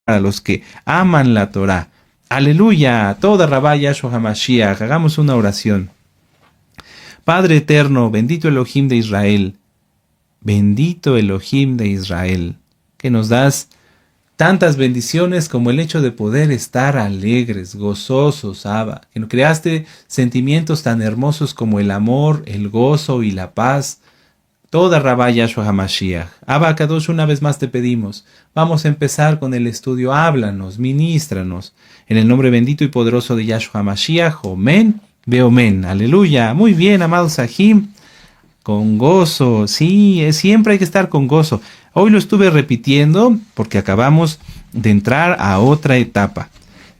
para los que aman la Torá. Aleluya, toda Rabá Yahshua HaMashiach. Hagamos una oración. Padre eterno, bendito Elohim de Israel, bendito Elohim de Israel, que nos das tantas bendiciones como el hecho de poder estar alegres, gozosos, Abba, que nos creaste sentimientos tan hermosos como el amor, el gozo y la paz. Toda Rabá Yahshua HaMashiach. Abba Kadosh, una vez más te pedimos, vamos a empezar con el estudio. Háblanos, ministranos, en el nombre bendito y poderoso de Yahshua HaMashiach. Omen, Beomen. Aleluya. Muy bien, amados Sahim. Con gozo, sí, siempre hay que estar con gozo. Hoy lo estuve repitiendo porque acabamos de entrar a otra etapa,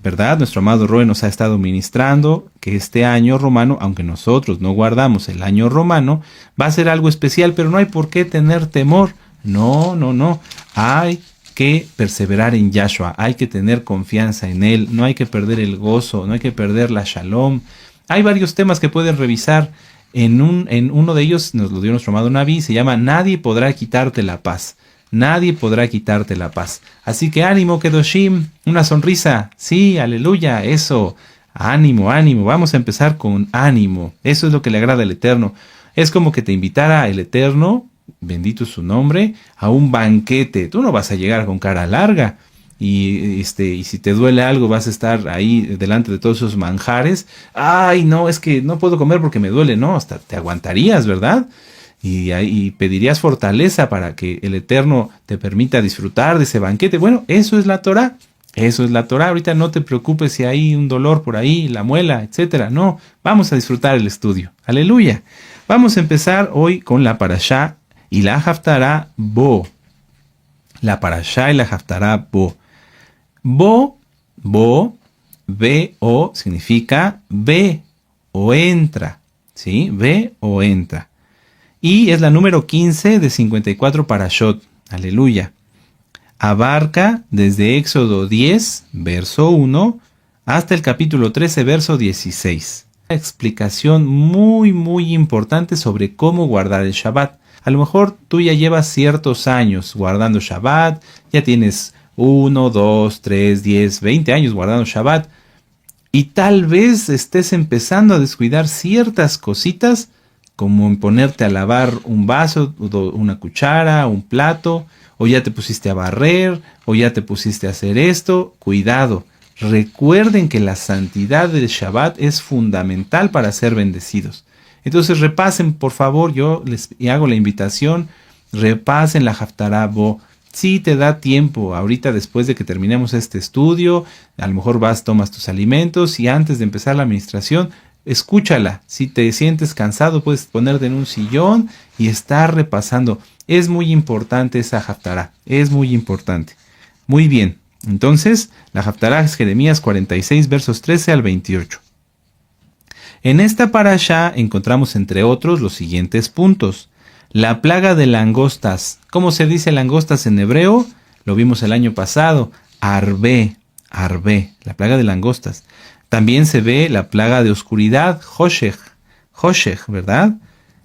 ¿verdad? Nuestro amado Roe nos ha estado ministrando que este año romano, aunque nosotros no guardamos el año romano, va a ser algo especial, pero no hay por qué tener temor. No. Hay que perseverar en Yahshua, hay que tener confianza en Él, no hay que perder el gozo, no hay que perder la shalom. Hay varios temas que pueden revisar. En uno de ellos nos lo dio nuestro amado Naví, se llama Nadie podrá quitarte la paz. Nadie podrá quitarte la paz. Así que ánimo, Kedoshim, una sonrisa. Sí, aleluya, eso. Ánimo. Vamos a empezar con ánimo. Eso es lo que le agrada al Eterno. Es como que te invitara el Eterno, bendito es su nombre, a un banquete. Tú no vas a llegar con cara larga. Y si te duele algo vas a estar ahí delante de todos esos manjares. Ay, no, es que no puedo comer porque me duele. No, hasta te aguantarías, ¿verdad? Y pedirías fortaleza para que el Eterno te permita disfrutar de ese banquete. Bueno, eso es la Torá. Eso es la Torá. Ahorita no te preocupes si hay un dolor por ahí, la muela, etcétera. No, vamos a disfrutar el estudio. Aleluya. Vamos a empezar hoy con la Parashá y la Haftará Bo. La Parashá y la Haftará Bo. Bo, B-O, significa ve o entra, ¿sí? Ve o entra. Y es la número 15 de 54 parashot, aleluya. Abarca desde Éxodo 10, verso 1, hasta el capítulo 13, verso 16. Una explicación muy importante sobre cómo guardar el Shabbat. A lo mejor tú ya llevas ciertos años guardando Shabbat, ya tienes 1, 2, 3, 10, 20 años guardando Shabbat, y tal vez estés empezando a descuidar ciertas cositas, como en ponerte a lavar un vaso, una cuchara, un plato, o ya te pusiste a barrer, o ya te pusiste a hacer esto. Cuidado, recuerden que la santidad del Shabbat es fundamental para ser bendecidos. Entonces repasen, por favor, yo les hago la invitación, repasen la Haftará Bo. Si te da tiempo, ahorita después de que terminemos este estudio, a lo mejor tomas tus alimentos y antes de empezar la administración, escúchala. Si te sientes cansado, puedes ponerte en un sillón y estar repasando. Es muy importante esa Haftará, es muy importante. Muy bien, entonces la Haftará es Jeremías 46, versos 13 al 28. En esta parashá encontramos entre otros los siguientes puntos. La plaga de langostas. ¿Cómo se dice langostas en hebreo? Lo vimos el año pasado. Arbe, la plaga de langostas. También se ve la plaga de oscuridad, Hoshech, ¿verdad?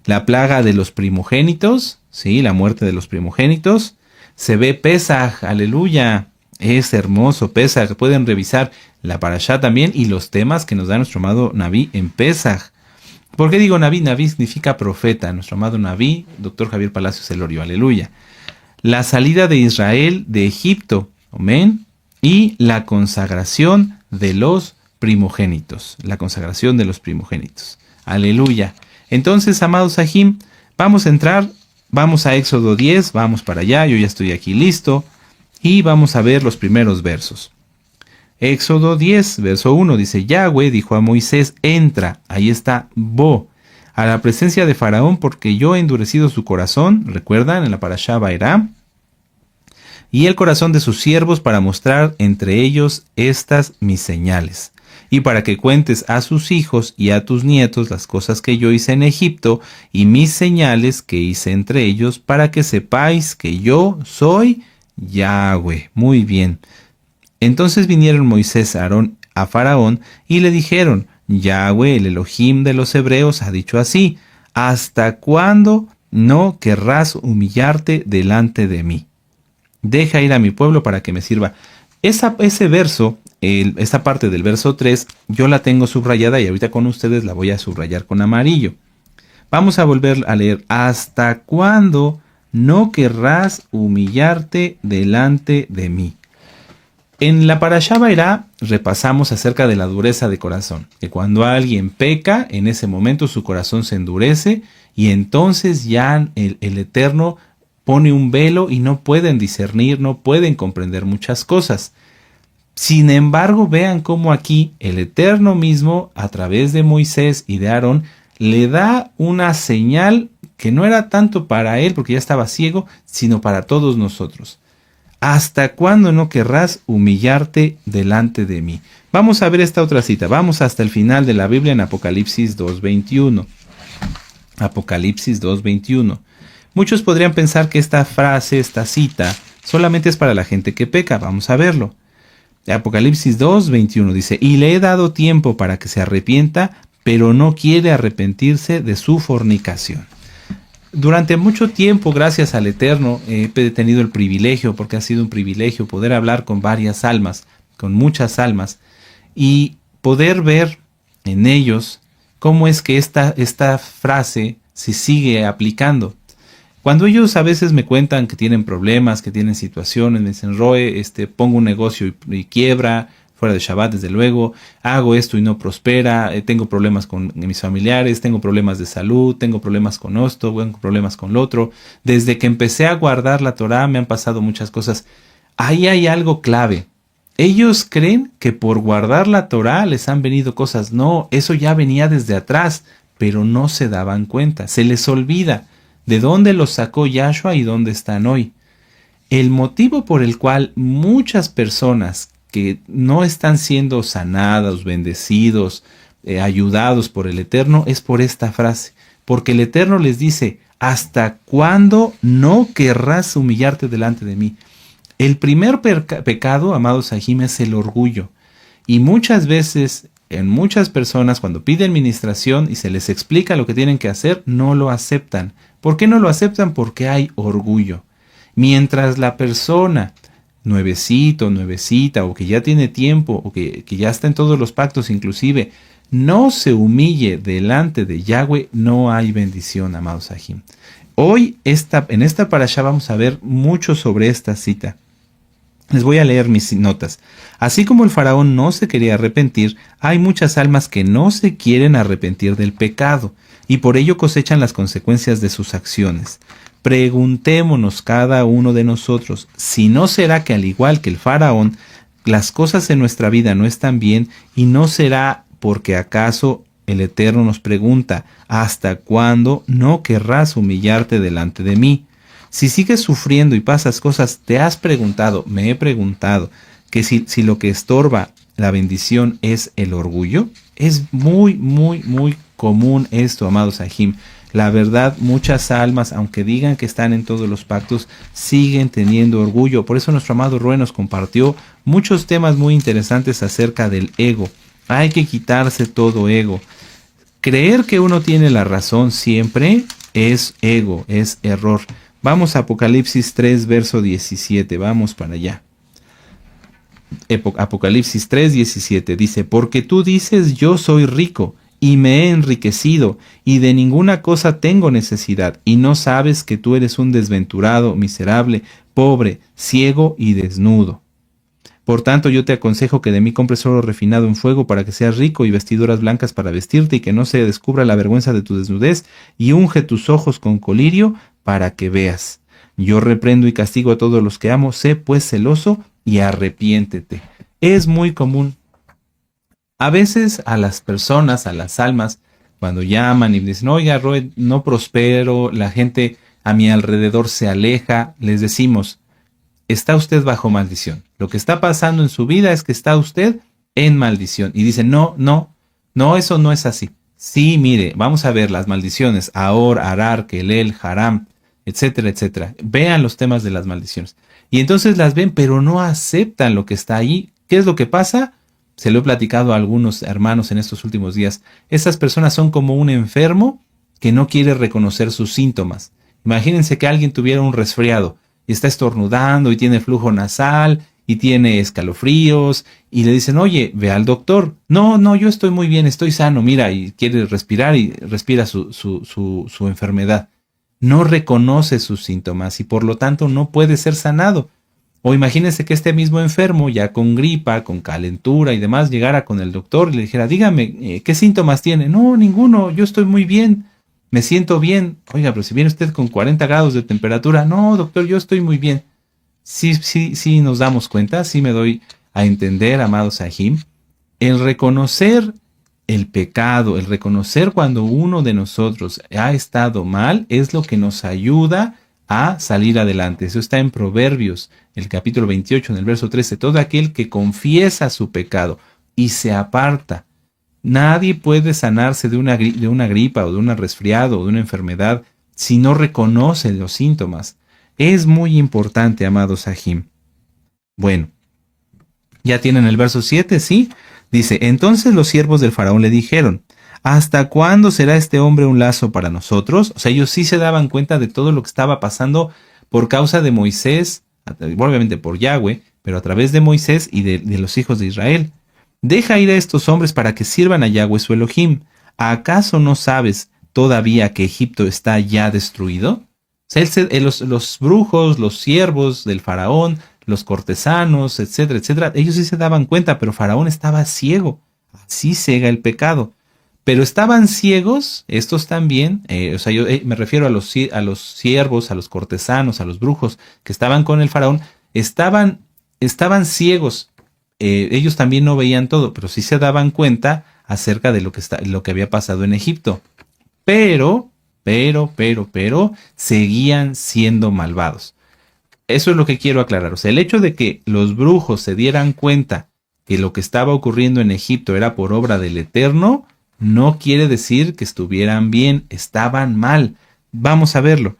La plaga de los primogénitos, sí, la muerte de los primogénitos. Se ve Pesaj, aleluya. Es hermoso, Pesaj. Pueden revisar la parashá también y los temas que nos da nuestro amado Naví en Pesaj. ¿Por qué digo Naví? Naví significa profeta. Nuestro amado Naví, Dr. Javier Palacios Elorio, aleluya. La salida de Israel de Egipto, amén. Y la consagración de los primogénitos. La consagración de los primogénitos, aleluya. Entonces, amados Sahim, vamos a entrar, vamos a Éxodo 10, vamos para allá, yo ya estoy aquí listo. Y vamos a ver los primeros versos. Éxodo 10, verso 1, dice, Yahweh dijo a Moisés, entra, ahí está, Bo, a la presencia de Faraón, porque yo he endurecido su corazón, recuerdan, en la parashá Vairá, y el corazón de sus siervos para mostrar entre ellos estas mis señales, y para que cuentes a sus hijos y a tus nietos las cosas que yo hice en Egipto, y mis señales que hice entre ellos, para que sepáis que yo soy Yahweh. Muy bien. Entonces vinieron Moisés y Aarón a Faraón y le dijeron, Yahweh, el Elohim de los hebreos, ha dicho así, ¿hasta cuándo no querrás humillarte delante de mí? Deja ir a mi pueblo para que me sirva. Ese verso, esa parte del verso 3, yo la tengo subrayada y ahorita con ustedes la voy a subrayar con amarillo. Vamos a volver a leer. ¿Hasta cuándo no querrás humillarte delante de mí? En la Parashá Vairá repasamos acerca de la dureza de corazón, que cuando alguien peca, en ese momento su corazón se endurece y entonces ya el Eterno pone un velo y no pueden discernir, no pueden comprender muchas cosas. Sin embargo, vean cómo aquí el Eterno mismo, a través de Moisés y de Aarón, le da una señal que no era tanto para él, porque ya estaba ciego, sino para todos nosotros. ¿Hasta cuándo no querrás humillarte delante de mí? Vamos a ver esta otra cita. Vamos hasta el final de la Biblia en Apocalipsis 2:21. Apocalipsis 2:21. Muchos podrían pensar que esta frase, esta cita, solamente es para la gente que peca. Vamos a verlo. Apocalipsis 2:21 dice: y le he dado tiempo para que se arrepienta, pero no quiere arrepentirse de su fornicación. Durante mucho tiempo, gracias al Eterno, he tenido el privilegio, porque ha sido un privilegio, poder hablar con varias almas, con muchas almas, y poder ver en ellos cómo es que esta frase se sigue aplicando. Cuando ellos a veces me cuentan que tienen problemas, que tienen situaciones, me dicen: Roe, pongo un negocio y quiebra, fuera de Shabbat desde luego, hago esto y no prospera, tengo problemas con mis familiares, tengo problemas de salud, tengo problemas con esto, tengo problemas con lo otro. Desde que empecé a guardar la Torah me han pasado muchas cosas. Ahí hay algo clave. Ellos creen que por guardar la Torah les han venido cosas. No, eso ya venía desde atrás, pero no se daban cuenta. Se les olvida de dónde los sacó Yahshua y dónde están hoy. El motivo por el cual muchas personas que no están siendo sanados, bendecidos, ayudados por el Eterno, es por esta frase. Porque el Eterno les dice: ¿hasta cuándo no querrás humillarte delante de mí? El primer pecado, amados Sahim, es el orgullo. Y muchas veces, en muchas personas, cuando piden ministración y se les explica lo que tienen que hacer, no lo aceptan. ¿Por qué no lo aceptan? Porque hay orgullo. Mientras la persona nuevecito, nuevecita, o que ya tiene tiempo, o que ya está en todos los pactos inclusive, no se humille delante de Yahweh, no hay bendición, amados Sahim. Hoy, en esta parashá vamos a ver mucho sobre esta cita. Les voy a leer mis notas. Así como el faraón no se quería arrepentir, hay muchas almas que no se quieren arrepentir del pecado, y por ello cosechan las consecuencias de sus acciones. Preguntémonos cada uno de nosotros, si no será que al igual que el faraón, las cosas en nuestra vida no están bien, y no será porque acaso el Eterno nos pregunta: ¿hasta cuándo no querrás humillarte delante de mí? Si sigues sufriendo y pasas cosas, ¿te has preguntado, me he preguntado, que si lo que estorba la bendición es el orgullo? Es muy, muy, muy común esto, amados Sahim. La verdad, muchas almas, aunque digan que están en todos los pactos, siguen teniendo orgullo. Por eso nuestro amado Roe nos compartió muchos temas muy interesantes acerca del ego. Hay que quitarse todo ego. Creer que uno tiene la razón siempre es ego, es error. Vamos a Apocalipsis 3, verso 17. Vamos para allá. Apocalipsis 3, 17 dice: porque tú dices: yo soy rico y me he enriquecido, y de ninguna cosa tengo necesidad, y no sabes que tú eres un desventurado, miserable, pobre, ciego y desnudo. Por tanto, yo te aconsejo que de mí compres oro refinado en fuego para que seas rico, y vestiduras blancas para vestirte, y que no se descubra la vergüenza de tu desnudez, y unge tus ojos con colirio para que veas. Yo reprendo y castigo a todos los que amo, sé pues celoso y arrepiéntete. Es muy común. A veces a las personas, a las almas, cuando llaman y dicen: oiga, Roe, no prospero, la gente a mi alrededor se aleja, les decimos: está usted bajo maldición. Lo que está pasando en su vida es que está usted en maldición. Y dicen: no, eso no es así. Sí, mire, vamos a ver las maldiciones: Ahor, Arar, Kelel, Haram, etcétera, etcétera. Vean los temas de las maldiciones. Y entonces las ven, pero no aceptan lo que está ahí. ¿Qué es lo que pasa? Se lo he platicado a algunos hermanos en estos últimos días. Esas personas son como un enfermo que no quiere reconocer sus síntomas. Imagínense que alguien tuviera un resfriado y está estornudando y tiene flujo nasal y tiene escalofríos y le dicen, oye, ve al doctor. No, no, yo estoy muy bien, estoy sano, mira, y quiere respirar y respira su enfermedad. No reconoce sus síntomas y por lo tanto no puede ser sanado. O imagínense que este mismo enfermo, ya con gripa, con calentura y demás, llegara con el doctor y le dijera, dígame, ¿qué síntomas tiene? No, ninguno, yo estoy muy bien, me siento bien. Oiga, pero si viene usted con 40 grados de temperatura, no, doctor, yo estoy muy bien. Sí nos damos cuenta, sí me doy a entender, amado Sahim, el reconocer el pecado, el reconocer cuando uno de nosotros ha estado mal, es lo que nos ayuda a salir adelante. Eso está en Proverbios, el capítulo 28, en el verso 13. Todo aquel que confiesa su pecado y se aparta. Nadie puede sanarse de una gripa o de un resfriado o de una enfermedad si no reconoce los síntomas. Es muy importante, amado Sahim. Bueno, ya tienen el verso 7, ¿sí? Dice, entonces los siervos del faraón le dijeron, ¿hasta cuándo será este hombre un lazo para nosotros? O sea, ellos sí se daban cuenta de todo lo que estaba pasando por causa de Moisés, obviamente por Yahweh, pero a través de Moisés y de los hijos de Israel. Deja ir a estos hombres para que sirvan a Yahweh su Elohim. ¿Acaso no sabes todavía que Egipto está ya destruido? O sea, los brujos, los siervos del faraón, los cortesanos, etcétera, etcétera, ellos sí se daban cuenta, pero Faraón estaba ciego. Así cega el pecado. Pero estaban ciegos, estos también, o sea, yo me refiero a los siervos, a los cortesanos, a los brujos que estaban con el Faraón, estaban ciegos. Ellos también no veían todo, pero sí se daban cuenta acerca de lo que había pasado en Egipto. Pero, seguían siendo malvados. Eso es lo que quiero aclarar. O sea, el hecho de que los brujos se dieran cuenta que lo que estaba ocurriendo en Egipto era por obra del Eterno, no quiere decir que estuvieran bien, estaban mal. Vamos a verlo.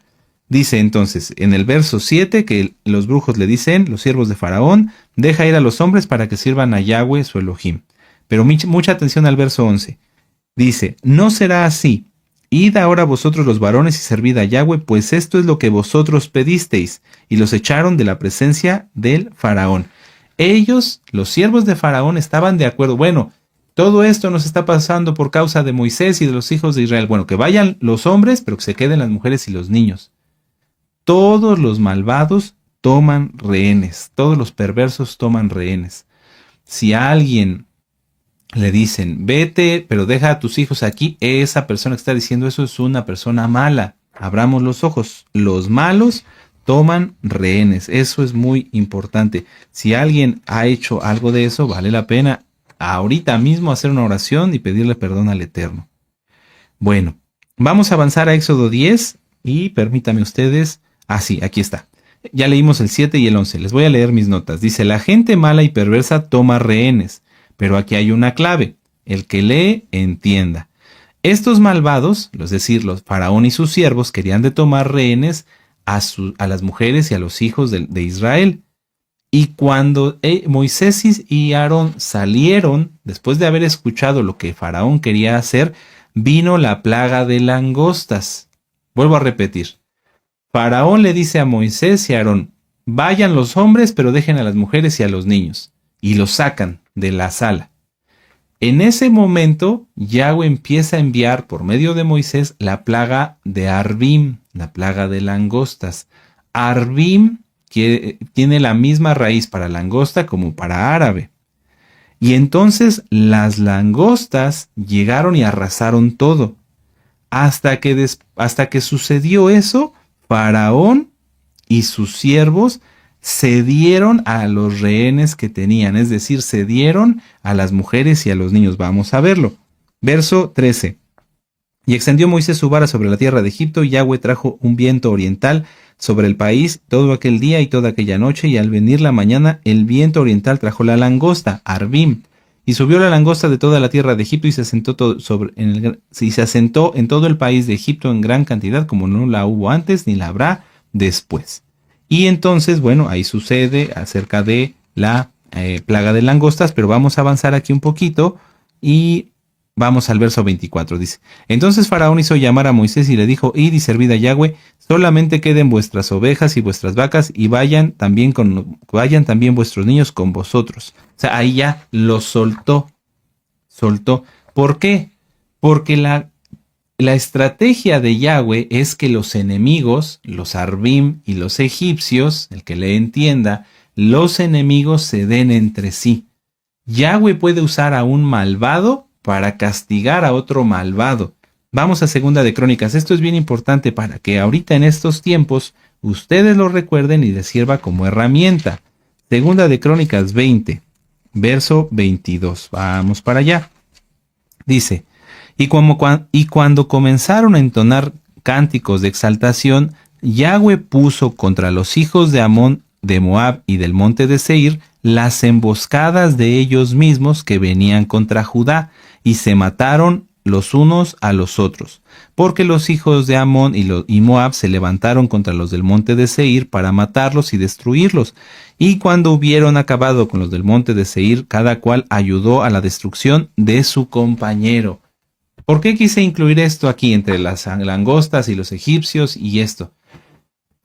Dice entonces en el verso 7 que los brujos le dicen, los siervos de Faraón, deja ir a los hombres para que sirvan a Yahweh su Elohim. Pero mucha atención al verso 11. Dice, no será así. Id ahora vosotros los varones y servid a Yahweh, pues esto es lo que vosotros pedisteis. Y los echaron de la presencia del Faraón. Ellos, los siervos de Faraón, estaban de acuerdo. Bueno, todo esto nos está pasando por causa de Moisés y de los hijos de Israel. Bueno, que vayan los hombres, pero que se queden las mujeres y los niños. Todos los malvados toman rehenes. Todos los perversos toman rehenes. Si a alguien le dicen, vete, pero deja a tus hijos aquí, esa persona que está diciendo eso es una persona mala. Abramos los ojos. Los malos toman rehenes. Eso es muy importante. Si alguien ha hecho algo de eso, vale la pena ahorita mismo hacer una oración y pedirle perdón al Eterno. Bueno, vamos a avanzar a Éxodo 10 y permítanme ustedes. Sí, aquí está. Ya leímos el 7 y el 11. Les voy a leer mis notas. Dice, la gente mala y perversa toma rehenes. Pero aquí hay una clave. El que lee, entienda. Estos malvados, es decir, los faraón y sus siervos, querían de tomar rehenes a las mujeres y a los hijos de Israel. Y cuando Moisés y Aarón salieron, después de haber escuchado lo que Faraón quería hacer, vino la plaga de langostas. Vuelvo a repetir. Faraón le dice a Moisés y a Aarón, vayan los hombres, pero dejen a las mujeres y a los niños. Y los sacan de la sala. En ese momento, Yahweh empieza a enviar por medio de Moisés la plaga de Arbim, la plaga de langostas. Arbim tiene la misma raíz para langosta como para árabe. Y entonces las langostas llegaron y arrasaron todo. Hasta que sucedió eso, Faraón y sus siervos cedieron a los rehenes que tenían, es decir, cedieron a las mujeres y a los niños. Vamos a verlo. Verso 13. Y extendió Moisés su vara sobre la tierra de Egipto, y Yahweh trajo un viento oriental sobre el país todo aquel día y toda aquella noche, y al venir la mañana el viento oriental trajo la langosta, Arbim, y subió la langosta de toda la tierra de Egipto y se asentó en todo el país de Egipto en gran cantidad, como no la hubo antes ni la habrá después. Y entonces, bueno, ahí sucede acerca de la plaga de langostas, pero vamos a avanzar aquí un poquito y Vamos al verso 24, dice: Entonces Faraón hizo llamar a Moisés y le dijo: Id y servid a Yahweh, solamente queden vuestras ovejas y vuestras vacas, y vayan también vuestros niños con vosotros. O sea, ahí ya lo soltó. ¿Por qué? Porque la estrategia de Yahweh es que los enemigos, los Arbim y los egipcios, el que le entienda, los enemigos se den entre sí. Yahweh puede usar a un malvado para castigar a otro malvado. Vamos a Segunda de Crónicas. Esto es bien importante para que ahorita en estos tiempos ustedes lo recuerden y les sirva como herramienta. Segunda de Crónicas 20, verso 22. Vamos para allá. Dice: y cuando comenzaron a entonar cánticos de exaltación, Yahweh puso contra los hijos de Amón, de Moab y del monte de Seir las emboscadas de ellos mismos que venían contra Judá, y se mataron los unos a los otros, porque los hijos de Amón y Moab se levantaron contra los del monte de Seir para matarlos y destruirlos. Y cuando hubieron acabado con los del monte de Seir, cada cual ayudó a la destrucción de su compañero. ¿Por qué quise incluir esto aquí entre las langostas y los egipcios y esto?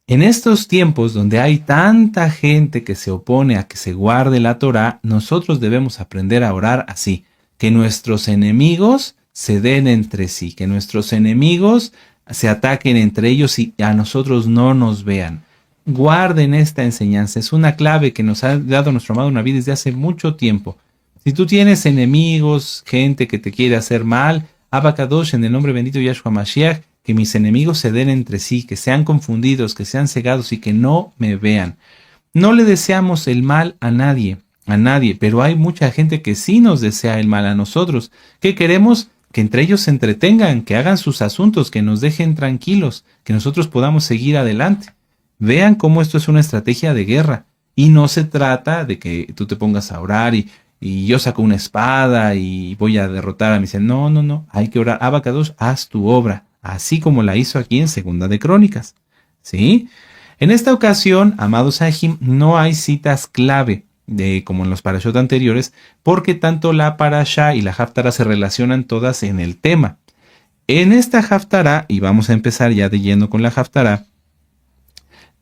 En estos tiempos donde hay tanta gente que se opone a que se guarde la Torá, nosotros debemos aprender a orar así: que nuestros enemigos se den entre sí, que nuestros enemigos se ataquen entre ellos y a nosotros no nos vean. Guarden esta enseñanza, es una clave que nos ha dado nuestro amado Naví desde hace mucho tiempo. Si tú tienes enemigos, gente que te quiere hacer mal, Abacadosh, en el nombre bendito de Yahshua Mashiach, que mis enemigos se den entre sí, que sean confundidos, que sean cegados y que no me vean. No le deseamos el mal a nadie, pero hay mucha gente que sí nos desea el mal a nosotros. ¿Qué queremos? Que entre ellos se entretengan, que hagan sus asuntos, que nos dejen tranquilos, que nosotros podamos seguir adelante. Vean cómo esto es una estrategia de guerra. Y no se trata de que tú te pongas a orar y yo saco una espada y voy a derrotar a mis... No. Hay que orar. Abacadosh, haz tu obra, así como la hizo aquí en Segunda de Crónicas. ¿Sí? En esta ocasión, amados Sahim, no hay citas clave, como en los parashot anteriores, porque tanto la parashá y la haftará se relacionan todas en el tema. En esta haftará, y vamos a empezar ya de lleno con la haftará,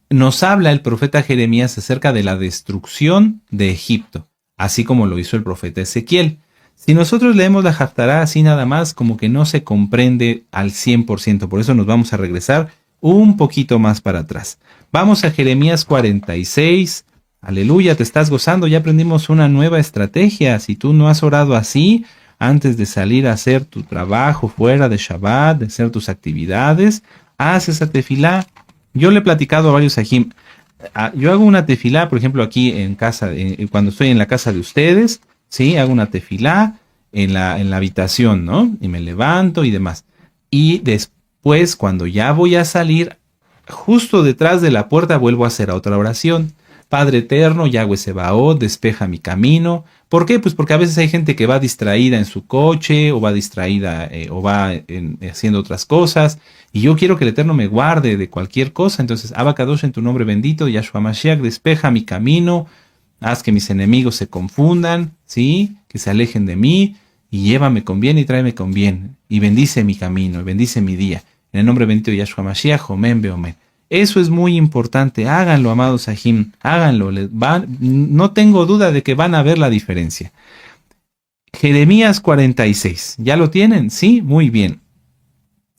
nos habla el profeta Jeremías acerca de la destrucción de Egipto, así como lo hizo el profeta Ezequiel. Si nosotros leemos la haftará así nada más, como que no se comprende al 100%, por eso nos vamos a regresar un poquito más para atrás. Vamos a Jeremías 46. Aleluya, te estás gozando, ya aprendimos una nueva estrategia. Si tú no has orado así antes de salir a hacer tu trabajo fuera de Shabbat, de hacer tus actividades, haz esa tefilá. Yo le he platicado a varios Sahim. Yo hago una tefilá, por ejemplo, aquí en casa, cuando estoy en la casa de ustedes, ¿sí? Hago una tefilá en la habitación, ¿no? Y me levanto y demás. Y después, cuando ya voy a salir, justo detrás de la puerta vuelvo a hacer otra oración. Padre eterno, Yahweh Sebaot, despeja mi camino. ¿Por qué? Pues porque a veces hay gente que va distraída en su coche, o va distraída, o va haciendo otras cosas, y yo quiero que el Eterno me guarde de cualquier cosa. Entonces, Abacadosh, en tu nombre bendito, Yahshua Mashiach, despeja mi camino, haz que mis enemigos se confundan, ¿sí? Que se alejen de mí, y llévame con bien y tráeme con bien, y bendice mi camino, y bendice mi día. En el nombre bendito de Yahshua Mashiach, Omen Beomen. Eso es muy importante. Háganlo, amados Sahim. Háganlo. No tengo duda de que van a ver la diferencia. Jeremías 46. ¿Ya lo tienen? Sí, muy bien.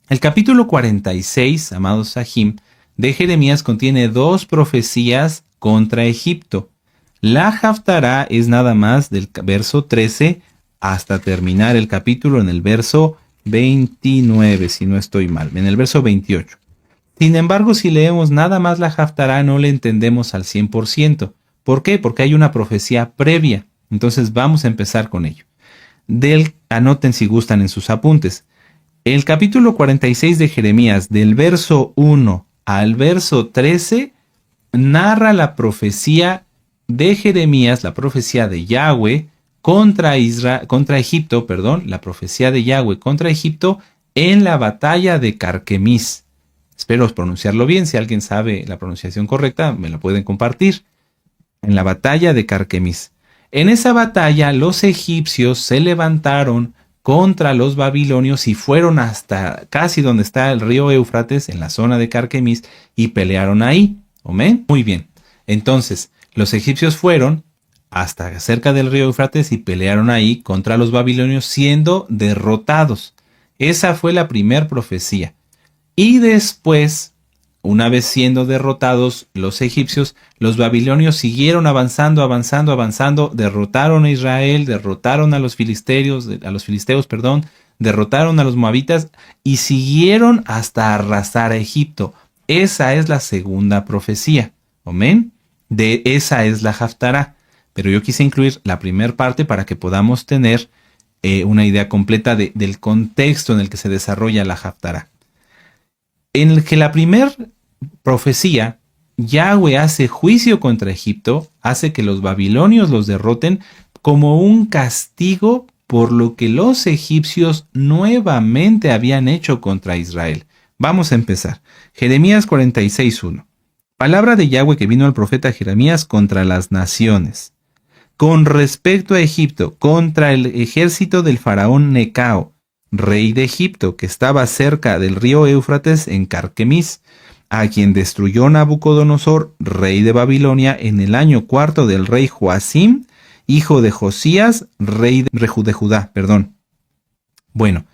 El capítulo 46, amados Sahim, de Jeremías contiene dos profecías contra Egipto. La haftará es nada más del verso 13 hasta terminar el capítulo en el verso 29, si no estoy mal, en el verso 28. Sin embargo, si leemos nada más la haftará, no le entendemos al 100%. ¿Por qué? Porque hay una profecía previa. Entonces vamos a empezar con ello. Anoten si gustan en sus apuntes. El capítulo 46 de Jeremías, del verso 1 al verso 13, narra la profecía de Jeremías, la profecía de Yahweh contra Egipto, la profecía de Yahweh contra Egipto en la batalla de Carquemis. Espero pronunciarlo bien. Si alguien sabe la pronunciación correcta, me la pueden compartir. En la batalla de Carquemis. En esa batalla, los egipcios se levantaron contra los babilonios y fueron hasta casi donde está el río Éufrates, en la zona de Carquemis, y pelearon ahí. ¿Amén? Muy bien. Entonces, los egipcios fueron hasta cerca del río Éufrates y pelearon ahí contra los babilonios, siendo derrotados. Esa fue la primera profecía. Y después, una vez siendo derrotados los egipcios, los babilonios siguieron avanzando, derrotaron a Israel, derrotaron a los filisteos, derrotaron a los moabitas y siguieron hasta arrasar a Egipto. Esa es la segunda profecía. ¿Amén? De esa es la Haftará. Pero yo quise incluir la primera parte para que podamos tener una idea completa del contexto en el que se desarrolla la Haftará. En el que la primera profecía, Yahweh hace juicio contra Egipto, hace que los babilonios los derroten como un castigo por lo que los egipcios nuevamente habían hecho contra Israel. Vamos a empezar. Jeremías 46:1. Palabra de Yahweh que vino al profeta Jeremías contra las naciones. Con respecto a Egipto, contra el ejército del faraón Necao, rey de Egipto, que estaba cerca del río Éufrates en Carquemis, a quien destruyó Nabucodonosor, rey de Babilonia, en el año 4 del rey Joacim, hijo de Josías, rey de Judá. Bueno,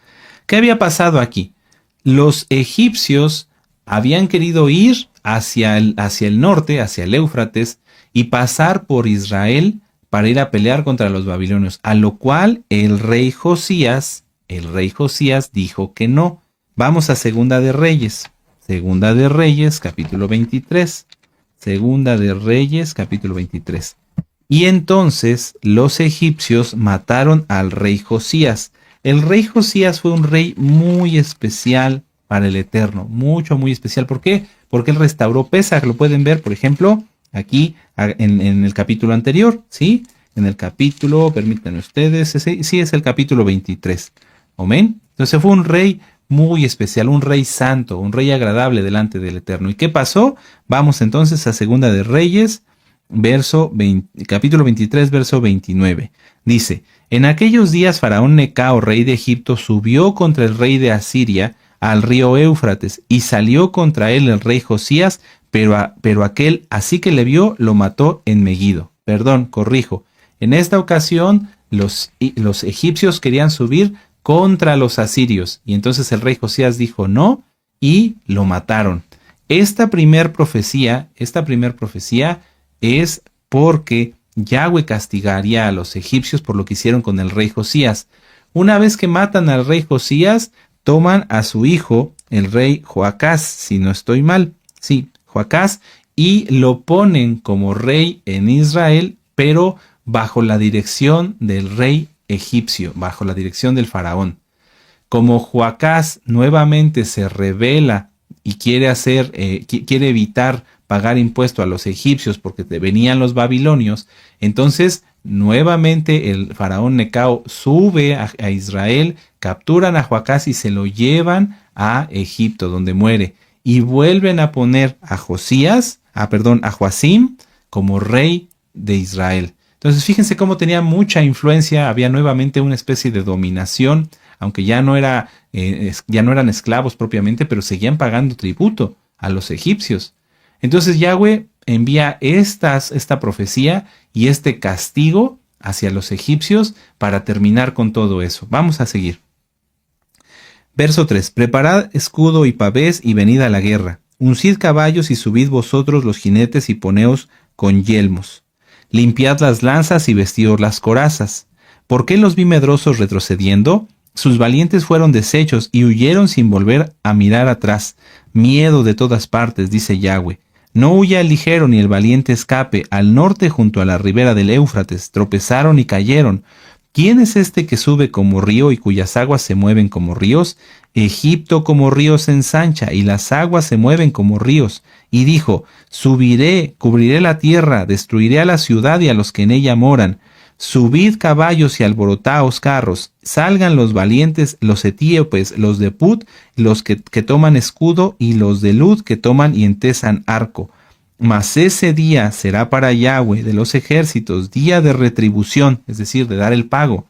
¿qué había pasado aquí? Los egipcios habían querido ir hacia el norte, hacia el Éufrates, y pasar por Israel para ir a pelear contra los babilonios, a lo cual el rey Josías dijo que no. Vamos a Segunda de Reyes, capítulo 23. Segunda de Reyes, capítulo 23. Y entonces los egipcios mataron al rey Josías. El rey Josías fue un rey muy especial para el Eterno, muy especial. ¿Por qué? Porque él restauró Pesach, lo pueden ver, por ejemplo, aquí en el capítulo anterior, ¿sí? En el capítulo, permítanme ustedes, sí es el capítulo 23. Amén. Entonces fue un rey muy especial, un rey santo, un rey agradable delante del Eterno. ¿Y qué pasó? Vamos entonces a Segunda de Reyes, capítulo 23, verso 29. Dice: en aquellos días Faraón Necao, rey de Egipto, subió contra el rey de Asiria al río Éufrates, y salió contra él el rey Josías, pero aquel, así que le vio, lo mató en Meguido. En esta ocasión los egipcios querían subir contra los asirios, y entonces el rey Josías dijo no, y lo mataron. Esta primer profecía es porque Yahweh castigaría a los egipcios por lo que hicieron con el rey Josías. Una vez que matan al rey Josías, toman a su hijo, el rey Joacás, si no estoy mal, sí, Joacás, y lo ponen como rey en Israel, pero bajo la dirección del rey egipcio, bajo la dirección del faraón. Como Joacás nuevamente se rebela y quiere evitar pagar impuesto a los egipcios porque venían los babilonios, entonces nuevamente el faraón Necao sube a Israel, capturan a Joacás y se lo llevan a Egipto, donde muere, y vuelven a poner a Joacim como rey de Israel. Entonces fíjense cómo tenía mucha influencia, había nuevamente una especie de dominación, aunque ya no eran esclavos propiamente, pero seguían pagando tributo a los egipcios. Entonces Yahweh envía esta profecía y este castigo hacia los egipcios para terminar con todo eso. Vamos a seguir. Verso 3. Preparad escudo y pavés y venid a la guerra. Uncid caballos y subid vosotros los jinetes y poneos con yelmos. Limpiad las lanzas y vestidos las corazas. ¿Por qué los vi medrosos retrocediendo? Sus valientes fueron deshechos y huyeron sin volver a mirar atrás. Miedo de todas partes, dice Yahweh. No huya el ligero ni el valiente escape. Al norte junto a la ribera del Éufrates tropezaron y cayeron. ¿Quién es este que sube como río y cuyas aguas se mueven como ríos? Egipto como río se ensancha y las aguas se mueven como ríos. Y dijo: subiré, cubriré la tierra, destruiré a la ciudad y a los que en ella moran. Subid caballos y alborotaos carros, salgan los valientes, los etíopes, los de Put, los que toman escudo, y los de Lud que toman y entesan arco. Mas ese día será para Yahweh de los ejércitos día de retribución, es decir, de dar el pago.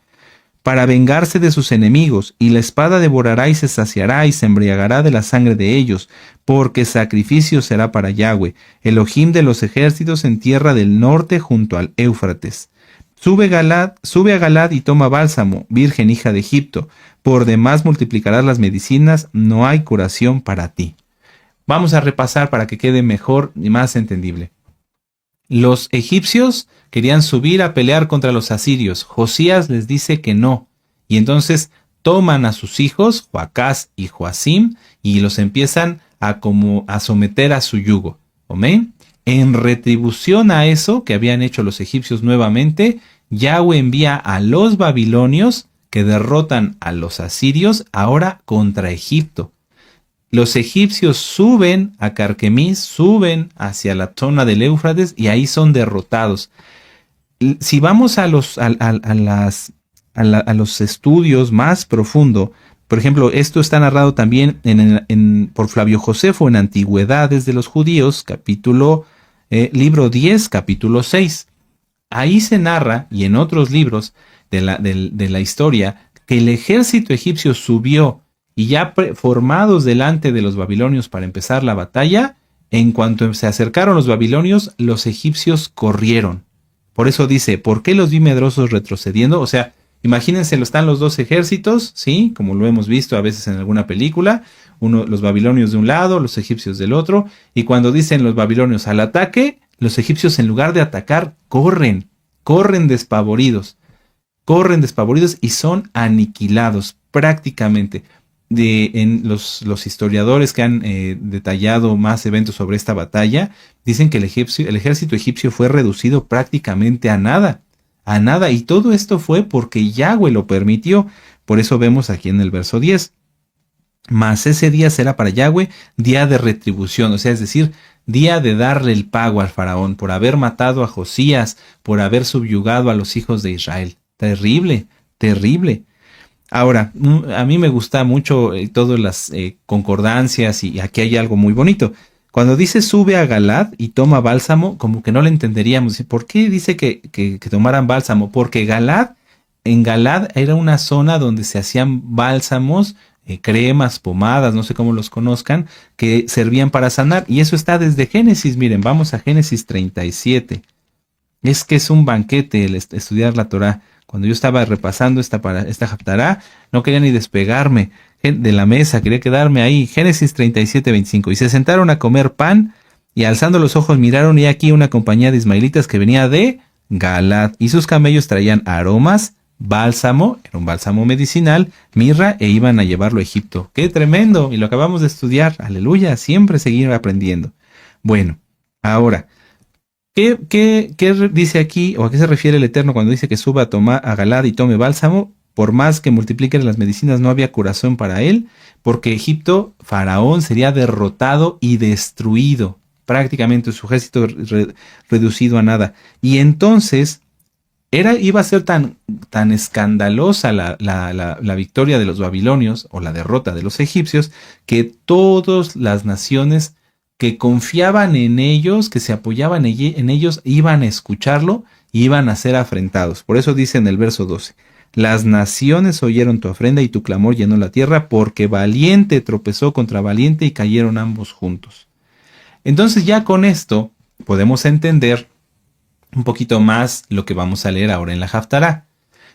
para vengarse de sus enemigos, y la espada devorará y se saciará y se embriagará de la sangre de ellos, porque sacrificio será para Yahweh, Elohim de los ejércitos en tierra del norte junto al Éufrates. Sube a Galad y toma bálsamo, virgen hija de Egipto, por demás multiplicarás las medicinas, no hay curación para ti. Vamos a repasar para que quede mejor y más entendible. Los egipcios querían subir a pelear contra los asirios. Josías les dice que no. Y entonces toman a sus hijos, Joacás y Joacim, y los empiezan a someter a su yugo. ¿Amén? En retribución a eso que habían hecho los egipcios nuevamente, Yahweh envía a los babilonios que derrotan a los asirios ahora contra Egipto. Los egipcios suben a Carquemis, suben hacia la zona del Éufrates y ahí son derrotados. Si vamos a los estudios más profundos, por ejemplo, esto está narrado también por Flavio Josefo en Antigüedades de los Judíos, libro 10, capítulo 6. Ahí se narra, y en otros libros de la historia, que el ejército egipcio subió y ya formados delante de los babilonios para empezar la batalla, en cuanto se acercaron los babilonios, los egipcios corrieron. Por eso dice, ¿por qué los vi medrosos retrocediendo? O sea, imagínense, están los dos ejércitos, ¿sí? Como lo hemos visto a veces en alguna película, los babilonios de un lado, los egipcios del otro, y cuando dicen los babilonios al ataque, los egipcios en lugar de atacar, corren despavoridos y son aniquilados prácticamente. En los historiadores que han detallado más eventos sobre esta batalla, dicen que el ejército egipcio fue reducido prácticamente a nada, y todo esto fue porque Yahweh lo permitió. Por eso vemos aquí en el verso 10, mas ese día será para Yahweh día de retribución, o sea, es decir, día de darle el pago al faraón por haber matado a Josías, por haber subyugado a los hijos de Israel. Terrible, terrible. Ahora, a mí me gusta mucho todas las concordancias, y aquí hay algo muy bonito. Cuando dice sube a Galad y toma bálsamo, como que no le entenderíamos. ¿Por qué dice que tomaran bálsamo? Porque en Galad era una zona donde se hacían bálsamos, cremas, pomadas, no sé cómo los conozcan, que servían para sanar. Y eso está desde Génesis. Miren, vamos a Génesis 37. Es que es un banquete el estudiar la Torá. Cuando yo estaba repasando esta Haftará, no quería ni despegarme de la mesa, quería quedarme ahí. Génesis 37, 25. Y se sentaron a comer pan, y alzando los ojos miraron, y aquí una compañía de ismaelitas que venía de Galad, y sus camellos traían aromas, bálsamo, era un bálsamo medicinal, mirra, e iban a llevarlo a Egipto. ¡Qué tremendo! Y lo acabamos de estudiar. Aleluya, siempre seguir aprendiendo. Bueno, ahora, ¿Qué dice aquí, o a qué se refiere el Eterno cuando dice que suba a Galad y tome bálsamo? Por más que multipliquen las medicinas, no había curación para él, porque Egipto, Faraón, sería derrotado y destruido, prácticamente su ejército reducido a nada. Y entonces iba a ser tan escandalosa la victoria de los babilonios, o la derrota de los egipcios, que todas las naciones que confiaban en ellos, que se apoyaban en ellos, iban a escucharlo y iban a ser afrentados. Por eso dice en el verso 12, las naciones oyeron tu ofrenda y tu clamor llenó la tierra, porque valiente tropezó contra valiente y cayeron ambos juntos. Entonces ya con esto podemos entender un poquito más lo que vamos a leer ahora en la Haftará.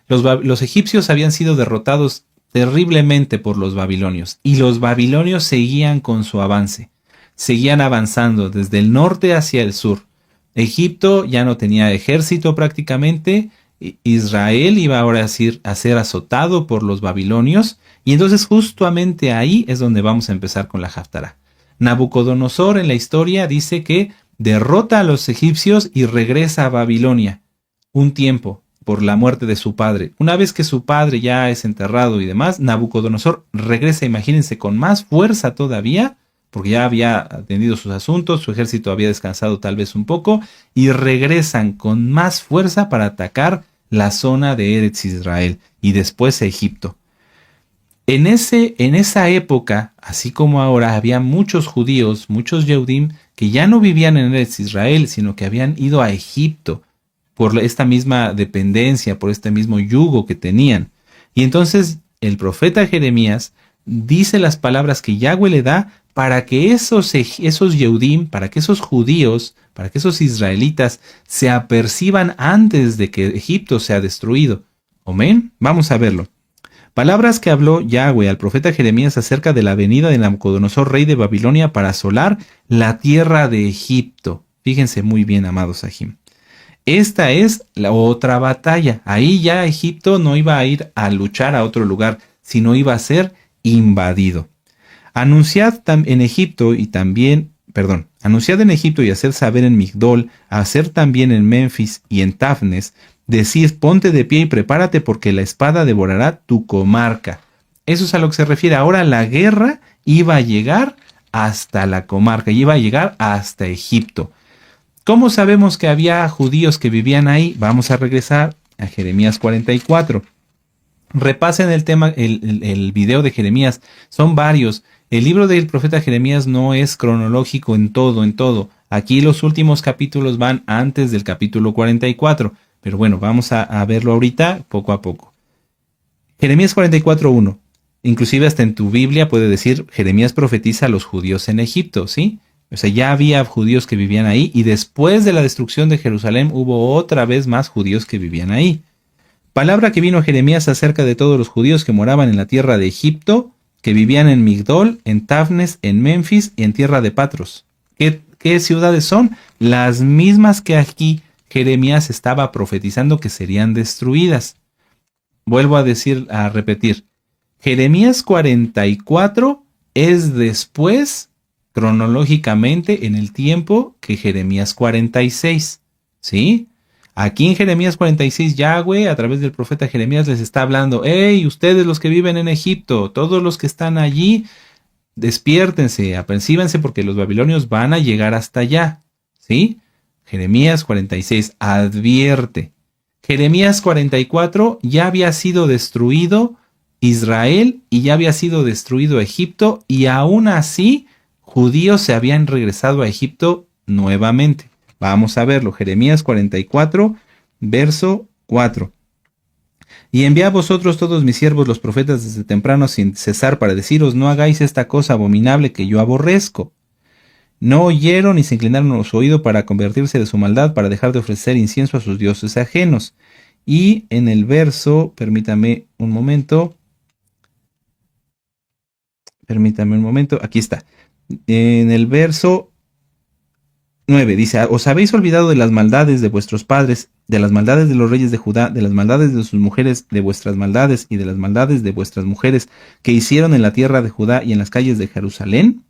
Los egipcios habían sido derrotados terriblemente por los babilonios, y los babilonios seguían con su avance. Seguían avanzando desde el norte hacia el sur. Egipto ya no tenía ejército prácticamente. Israel iba ahora a ser azotado por los babilonios. Y entonces justamente ahí es donde vamos a empezar con la Haftará. Nabucodonosor en la historia dice que derrota a los egipcios y regresa a Babilonia un tiempo por la muerte de su padre. Una vez que su padre ya es enterrado y demás, Nabucodonosor regresa, imagínense, con más fuerza todavía, porque ya había atendido sus asuntos, su ejército había descansado tal vez un poco, y regresan con más fuerza para atacar la zona de Eretz Israel y después Egipto. En esa época, así como ahora, había muchos judíos, muchos Yehudim, que ya no vivían en Eretz Israel, sino que habían ido a Egipto por esta misma dependencia, por este mismo yugo que tenían. Y entonces el profeta Jeremías dice las palabras que Yahweh le da para que esos Yehudim, para que esos judíos, para que esos israelitas se aperciban antes de que Egipto sea destruido. Amén. Vamos a verlo. Palabras que habló Yahweh al profeta Jeremías acerca de la venida de Nabucodonosor, rey de Babilonia, para asolar la tierra de Egipto. Fíjense muy bien, amados Ajim. Esta es la otra batalla. Ahí ya Egipto no iba a ir a luchar a otro lugar, sino iba a ser invadido. Anunciad en Egipto anunciad en Egipto y haced saber en Migdol, hacer también en Memphis y en Tafnes, decid, ponte de pie y prepárate porque la espada devorará tu comarca. Eso es a lo que se refiere. Ahora la guerra iba a llegar hasta la comarca, iba a llegar hasta Egipto. ¿Cómo sabemos que había judíos que vivían ahí? Vamos a regresar a Jeremías 44. Repasen el tema, el video de Jeremías. Son varios. El libro del profeta Jeremías no es cronológico en todo. Aquí los últimos capítulos van antes del capítulo 44. Pero bueno, vamos a verlo ahorita poco a poco. Jeremías 44:1. Inclusive hasta en tu Biblia puede decir Jeremías profetiza a los judíos en Egipto, ¿sí? O sea, ya había judíos que vivían ahí y después de la destrucción de Jerusalén hubo otra vez más judíos que vivían ahí. Palabra que vino a Jeremías acerca de todos los judíos que moraban en la tierra de Egipto, que vivían en Migdol, en Tafnes, en Memphis y en tierra de Patros. ¿Qué ciudades son? Las mismas que aquí Jeremías estaba profetizando que serían destruidas. Vuelvo a repetir. Jeremías 44 es después, cronológicamente, en el tiempo que Jeremías 46. ¿Sí? Aquí en Jeremías 46, Yahweh, a través del profeta Jeremías, les está hablando: ¡Hey, ustedes los que viven en Egipto, todos los que están allí, despiértense, apercíbanse porque los babilonios van a llegar hasta allá! ¿Sí? Jeremías 46 advierte. Jeremías 44 ya había sido destruido Israel y ya había sido destruido Egipto y aún así judíos se habían regresado a Egipto nuevamente. Vamos a verlo. Jeremías 44, verso 4. Y envié a vosotros todos mis siervos los profetas desde temprano sin cesar para deciros: no hagáis esta cosa abominable que yo aborrezco. No oyeron ni se inclinaron los oídos para convertirse de su maldad, para dejar de ofrecer incienso a sus dioses ajenos. Y en el verso, permítame un momento, aquí está. En el verso 9 dice: os habéis olvidado de las maldades de vuestros padres, de las maldades de los reyes de Judá, de las maldades de sus mujeres, de vuestras maldades y de las maldades de vuestras mujeres que hicieron en la tierra de Judá y en las calles de Jerusalén.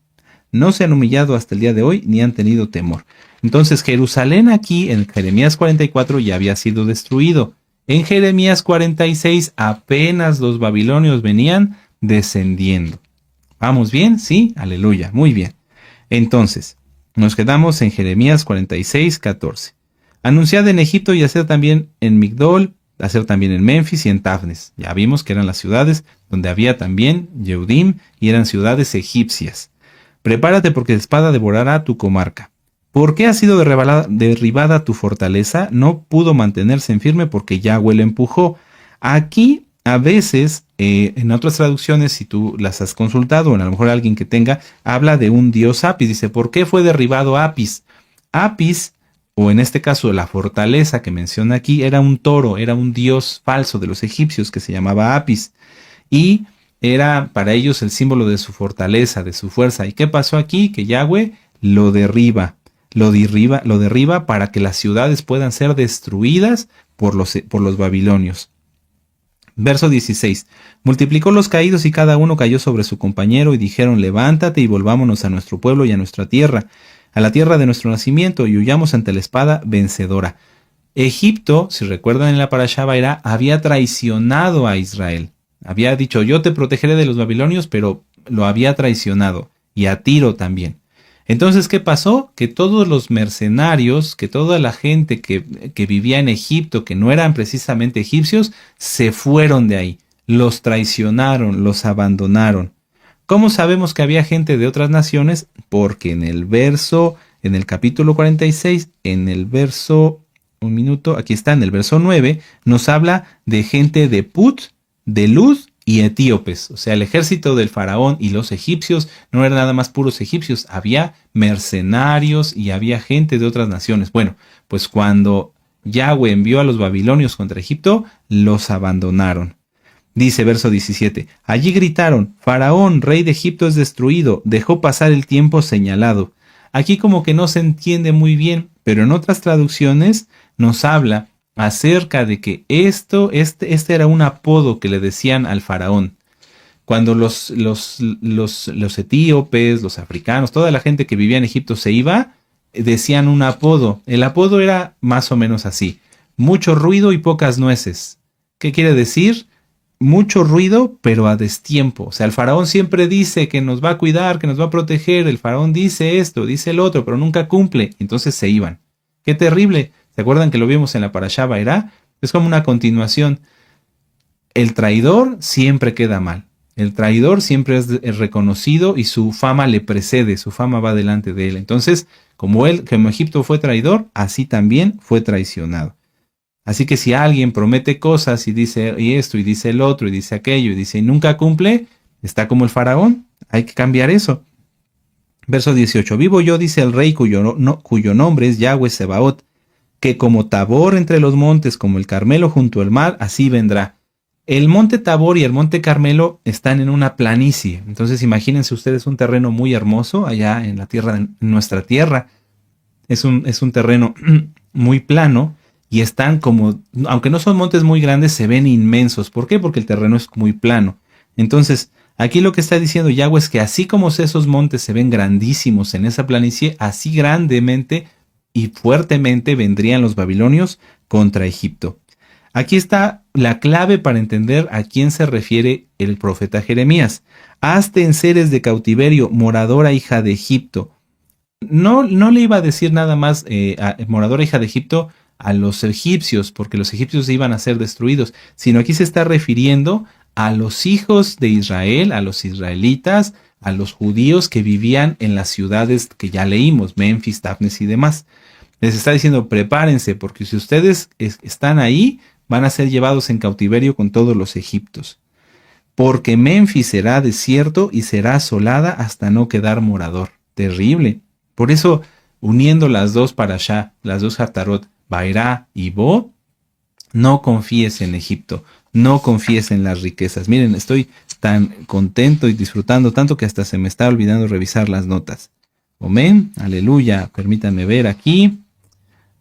No se han humillado hasta el día de hoy, ni han tenido temor. Entonces Jerusalén aquí en Jeremías 44 ya había sido destruido. En Jeremías 46 apenas los babilonios venían descendiendo. ¿Vamos bien? Sí, aleluya, muy bien. Entonces, nos quedamos en Jeremías 46:14. Anunciad en Egipto y haced también en Migdol, hacer también en Memphis y en Tafnes. Ya vimos que eran las ciudades donde había también Yehudim y eran ciudades egipcias. Prepárate porque la espada devorará tu comarca. ¿Por qué ha sido derribada tu fortaleza? No pudo mantenerse en firme porque Yahweh le empujó. Aquí, a veces, en otras traducciones, si tú las has consultado, o a lo mejor alguien que tenga, habla de un dios Apis. Dice, ¿por qué fue derribado Apis? Apis, o en este caso la fortaleza que menciona aquí, era un toro, era un dios falso de los egipcios que se llamaba Apis. Y era para ellos el símbolo de su fortaleza, de su fuerza. ¿Y qué pasó aquí? Que Yahweh lo derriba para que las ciudades puedan ser destruidas por los babilonios. Verso 16. Multiplicó los caídos y cada uno cayó sobre su compañero y dijeron: levántate y volvámonos a nuestro pueblo y a nuestra tierra, a la tierra de nuestro nacimiento, y huyamos ante la espada vencedora. Egipto, si recuerdan en la Parashá Vairá, había traicionado a Israel. Había dicho: yo te protegeré de los babilonios, pero lo había traicionado. Y a Tiro también. Entonces, ¿qué pasó? Que todos los mercenarios, que toda la gente que vivía en Egipto, que no eran precisamente egipcios, se fueron de ahí. Los traicionaron, los abandonaron. ¿Cómo sabemos que había gente de otras naciones? Porque en el capítulo 46, en el verso 9, nos habla de gente de Put de Lud y etíopes. O sea, el ejército del faraón y los egipcios no eran nada más puros egipcios, había mercenarios y había gente de otras naciones. Bueno, pues cuando Yahweh envió a los babilonios contra Egipto, los abandonaron. Dice verso 17, allí gritaron, Faraón, rey de Egipto es destruido, dejó pasar el tiempo señalado. Aquí como que no se entiende muy bien, pero en otras traducciones nos habla acerca de que este era un apodo que le decían al faraón. Cuando los etíopes, los africanos, toda la gente que vivía en Egipto se iba, decían un apodo. El apodo era más o menos así: mucho ruido y pocas nueces. ¿Qué quiere decir? Mucho ruido, pero a destiempo. O sea, el faraón siempre dice que nos va a cuidar, que nos va a proteger. El faraón dice esto, dice el otro, pero nunca cumple. Entonces se iban. ¡Qué terrible! ¿Se acuerdan que lo vimos en la Parashá Vairá? Es como una continuación. El traidor siempre queda mal. El traidor siempre es reconocido y su fama le precede, su fama va delante de él. Entonces, como Egipto fue traidor, así también fue traicionado. Así que si alguien promete cosas y dice y esto y dice el otro y dice aquello y dice y nunca cumple, está como el faraón. Hay que cambiar eso. Verso 18. Vivo yo, dice el rey cuyo nombre es Yahweh Sebaot, que como Tabor entre los montes, como el Carmelo junto al mar, así vendrá. El monte Tabor y el monte Carmelo están en una planicie. Entonces imagínense ustedes un terreno muy hermoso allá en la tierra, en nuestra tierra. Es un terreno muy plano. Y están como, aunque no son montes muy grandes, se ven inmensos. ¿Por qué? Porque el terreno es muy plano. Entonces, aquí lo que está diciendo Yahweh es que así como esos montes se ven grandísimos en esa planicie, así grandemente y fuertemente vendrían los babilonios contra Egipto. Aquí está la clave para entender a quién se refiere el profeta Jeremías. Hazte en seres de cautiverio, moradora hija de Egipto. No le iba a decir nada más moradora hija de Egipto a los egipcios, porque los egipcios iban a ser destruidos, sino aquí se está refiriendo a los hijos de Israel, a los israelitas, a los judíos que vivían en las ciudades que ya leímos, Memphis, Tafnes y demás. Les está diciendo, prepárense, porque si ustedes están ahí, van a ser llevados en cautiverio con todos los egipcios. Porque Memphis será desierto y será asolada hasta no quedar morador. Terrible. Por eso, uniendo las dos parashá, las dos Haftarot, Vairá y Bo, no confíes en Egipto, no confíes en las riquezas. Miren, estoy tan contento y disfrutando tanto que hasta se me está olvidando revisar las notas. Amén, aleluya, permítanme ver aquí.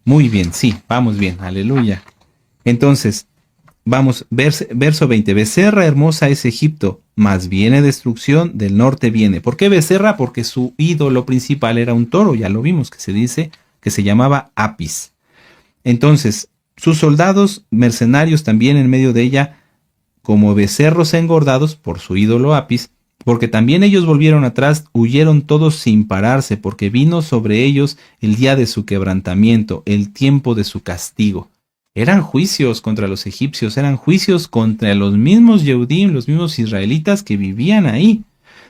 Muy bien, sí, vamos bien, aleluya. Entonces, vamos, verso 20. Becerra hermosa es Egipto, mas viene destrucción, del norte viene. ¿Por qué becerra? Porque su ídolo principal era un toro, ya lo vimos, que se dice que se llamaba Apis. Entonces, sus soldados mercenarios también en medio de ella, como becerros engordados por su ídolo Apis, porque también ellos volvieron atrás, huyeron todos sin pararse, porque vino sobre ellos el día de su quebrantamiento, el tiempo de su castigo. Eran juicios contra los egipcios, eran juicios contra los mismos Yehudim, los mismos israelitas que vivían ahí.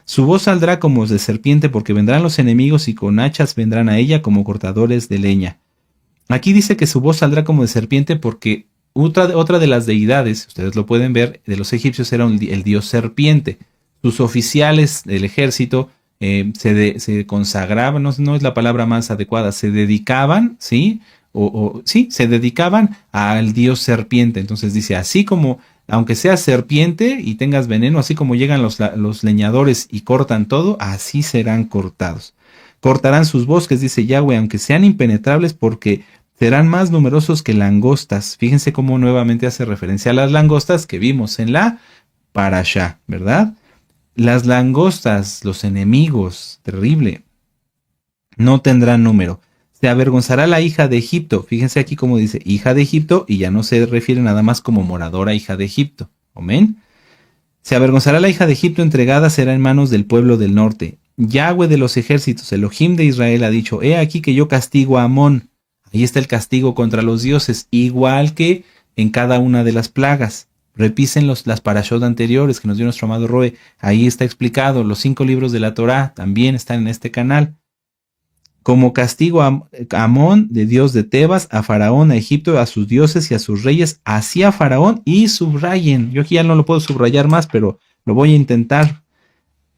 Su voz saldrá como de serpiente, porque vendrán los enemigos y con hachas vendrán a ella como cortadores de leña. Aquí dice que su voz saldrá como de serpiente porque otra de las deidades, ustedes lo pueden ver, de los egipcios era el dios serpiente. Sus oficiales del ejército se consagraban, no es la palabra más adecuada, se dedicaban, ¿sí? Se dedicaban al dios serpiente. Entonces dice, así como, aunque seas serpiente y tengas veneno, así como llegan los leñadores y cortan todo, así serán cortados. Cortarán sus bosques, dice Yahweh, aunque sean impenetrables, porque serán más numerosos que langostas. Fíjense cómo nuevamente hace referencia a las langostas que vimos en la Parashá, ¿verdad? Las langostas, los enemigos, terrible, no tendrán número. Se avergonzará la hija de Egipto. Fíjense aquí cómo dice hija de Egipto y ya no se refiere nada más como moradora hija de Egipto. Amén. Se avergonzará la hija de Egipto, entregada será en manos del pueblo del norte. Yahweh de los ejércitos, Elohim de Israel, ha dicho, he aquí que yo castigo a Amón. Ahí está el castigo contra los dioses, igual que en cada una de las plagas. Repisen las parashot anteriores que nos dio nuestro amado Roe. Ahí está explicado. Los 5 libros de la Torá también están en este canal. como castigo a Amón, de Dios de Tebas, a Faraón, a Egipto, a sus dioses y a sus reyes, así a Faraón, y subrayen, yo aquí ya no lo puedo subrayar más, pero lo voy a intentar,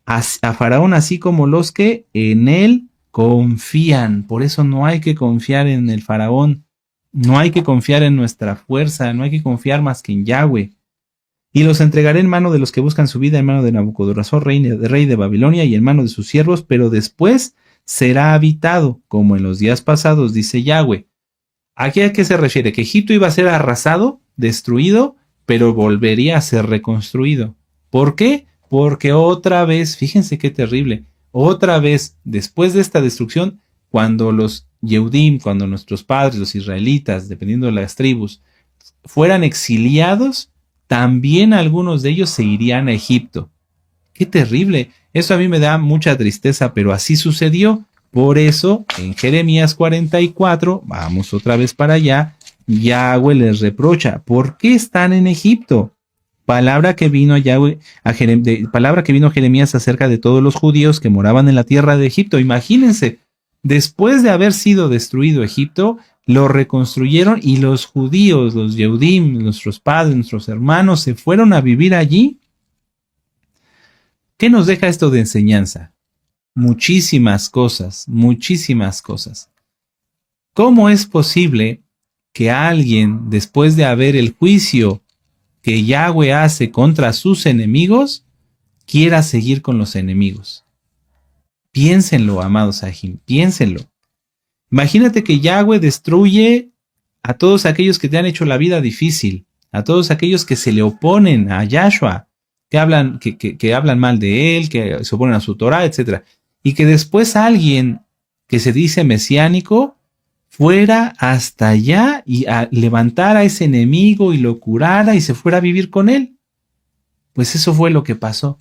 a Faraón así como los que en él confían. Por eso no hay que confiar en el Faraón, no hay que confiar en nuestra fuerza, no hay que confiar más que en Yahweh. Y los entregaré en mano de los que buscan su vida, en mano de Nabucodonosor, rey de Babilonia, y en mano de sus siervos, pero después será habitado, como en los días pasados, dice Yahweh. ¿Aquí a qué se refiere? Que Egipto iba a ser arrasado, destruido, pero volvería a ser reconstruido. ¿Por qué? Porque otra vez, fíjense qué terrible, otra vez, después de esta destrucción, cuando los Yehudim, cuando nuestros padres, los israelitas, dependiendo de las tribus, fueran exiliados, también algunos de ellos se irían a Egipto. ¡Qué terrible! Eso a mí me da mucha tristeza, pero así sucedió. Por eso, en Jeremías 44, vamos otra vez para allá, Yahweh les reprocha, ¿por qué están en Egipto? Palabra que vino palabra que vino Jeremías acerca de todos los judíos que moraban en la tierra de Egipto. Imagínense, después de haber sido destruido Egipto, lo reconstruyeron y los judíos, los Yehudim, nuestros padres, nuestros hermanos, se fueron a vivir allí. ¿Qué nos deja esto de enseñanza? Muchísimas cosas, muchísimas cosas. ¿Cómo es posible que alguien, después de haber el juicio que Yahweh hace contra sus enemigos, quiera seguir con los enemigos? Piénsenlo, amados Sahim, piénsenlo. Imagínate que Yahweh destruye a todos aquellos que te han hecho la vida difícil, a todos aquellos que se le oponen a Yahshua, que hablan mal de él, que se oponen a su Torah, etc. Y que después alguien que se dice mesiánico fuera hasta allá y levantara a ese enemigo y lo curara y se fuera a vivir con él. Pues eso fue lo que pasó.